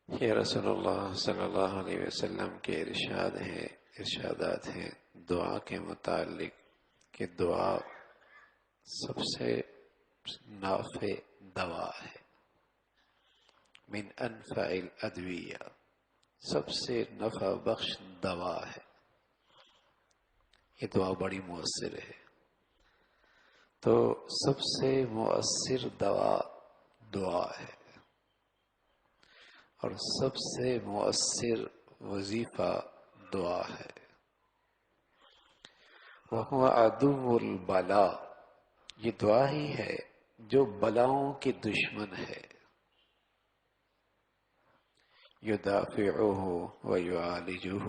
یہ رسول اللہ صلی اللہ علیہ وسلم کے ارشادات ہیں دعا کے متعلق کہ دعا سب سے نافع دوا ہے، من انفع الادویہ، سب سے نفع بخش دوا ہے. یہ دعا بڑی مؤثر ہے. تو سب سے مؤثر دوا دعا ہے، اور سب سے مؤثر وظیفہ دعا ہے. وَهُوَ عَدُوُّ الْبَلَاءِ، یہ دعا ہی ہے جو بلاؤں کی دشمن ہے. يُدَافِعُهُ وَيُعَالِجُهُ،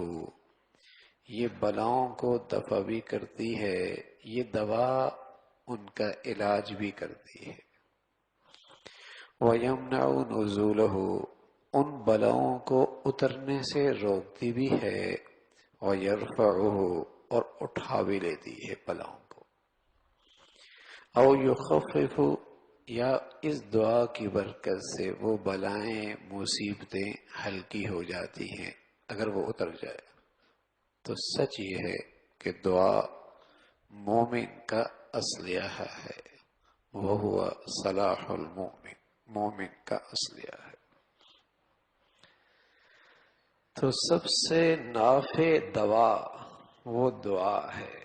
یہ بلاؤں کو دفع بھی کرتی ہے، یہ دوا ان کا علاج بھی کرتی ہے. وَيَمْنَعُ نُزُولَهُ، ان بلاؤں کو اترنے سے روکتی بھی ہے. وَيَرْفَعُهُ، اور اٹھا بھی لیتی ہے بلاؤں کو. او یخفف، یا اس دعا کی برکت سے وہ بلائیں مصیبتیں ہلکی ہو جاتی ہیں اگر وہ اتر جائے. تو سچ یہ ہے کہ دعا مومن کا اسلحہ ہے، وہو صلاح المومن، مومن کا اسلحہ ہے. تو سب سے نافع دوا وہ دعا ہے.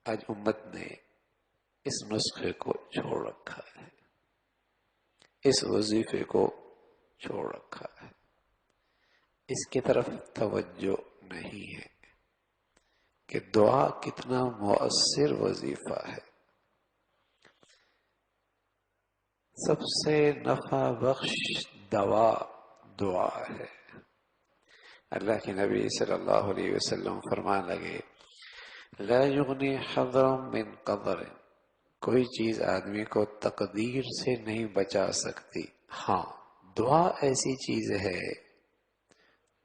آج امت نے اس نسخے کو چھوڑ رکھا ہے، اس وظیفے کو چھوڑ رکھا ہے، اس کی طرف توجہ نہیں ہے کہ دعا کتنا مؤثر وظیفہ ہے. سب سے نفع بخش دوا دعا ہے. اللہ کے نبی صلی اللہ علیہ وسلم فرمان لگے لا یغنی حذر من قدر، کوئی چیز آدمی کو تقدیر سے نہیں بچا سکتی. ہاں، دعا ایسی چیز ہے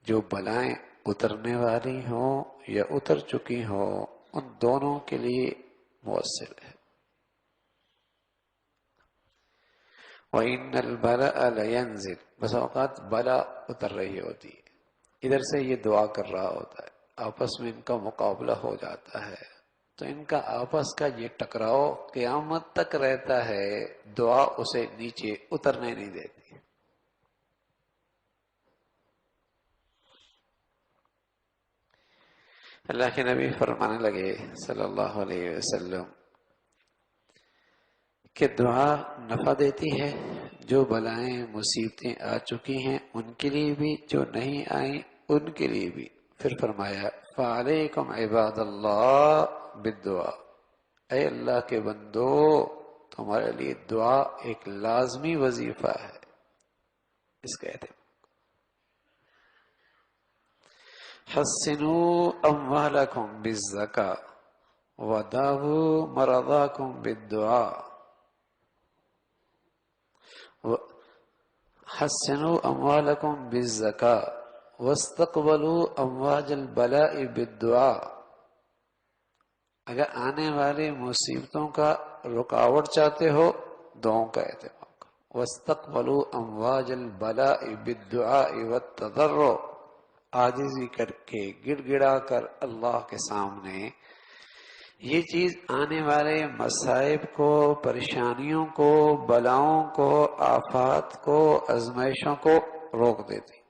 جو بلائیں اترنے والی ہوں یا اتر چکی ہوں، ان دونوں کے لیے مؤثر ہے. وَإِنَّ الْبَلَاءَ لَيَنزِلُ، بس اوقات بلا اتر رہی ہوتی ہے، ادھر سے یہ دعا کر رہا ہوتا ہے، آپس میں ان کا مقابلہ ہو جاتا ہے، تو ان کا آپس کا یہ ٹکراؤ قیامت تک رہتا ہے، دعا اسے نیچے اترنے نہیں دیتی. اللہ کے نبی فرمانے لگے صلی اللہ علیہ وسلم کہ دعا نفع دیتی ہے، جو بلائیں مصیبتیں آ چکی ہیں ان کے لیے بھی، جو نہیں آئیں ان کے لیے بھی. پھر فرمایا فَعَلَيْكُمْ عِبَادَ اللَّهِ بِالدُّعَا، اے اللہ کے بندو تمہارے لیے دعا ایک لازمی وظیفہ ہے. اس کہتے ہیں حَسِّنُوا أَمْوَالَكُمْ بِالزَّكَاةِ وَدَاوُوا مَرَضَاكُمْ بِالدُّعَا. حَسِّنُوا أَمْوَالَكُمْ بِالزَّكَاةِ وَاسْتَقْبَلُوا أَمْوَاجَ الْبَلَاءِ بِالدُّعَا. اگر آنے والی مصیبتوں کا رکاوٹ چاہتے ہو دعاؤں کا اہتمام کرو. وَاسْتَقْبَلُوا أَمْوَاجَ الْبَلَاءِ بِالدُّعَاءِ وَالتَّضَرُّعِ، عاجزی کر کے گڑ گڑا کر اللہ کے سامنے یہ چیز آنے والے مصائب کو، پریشانیوں کو، بلاؤں کو، آفات کو، آزمائشوں کو روک دیتی.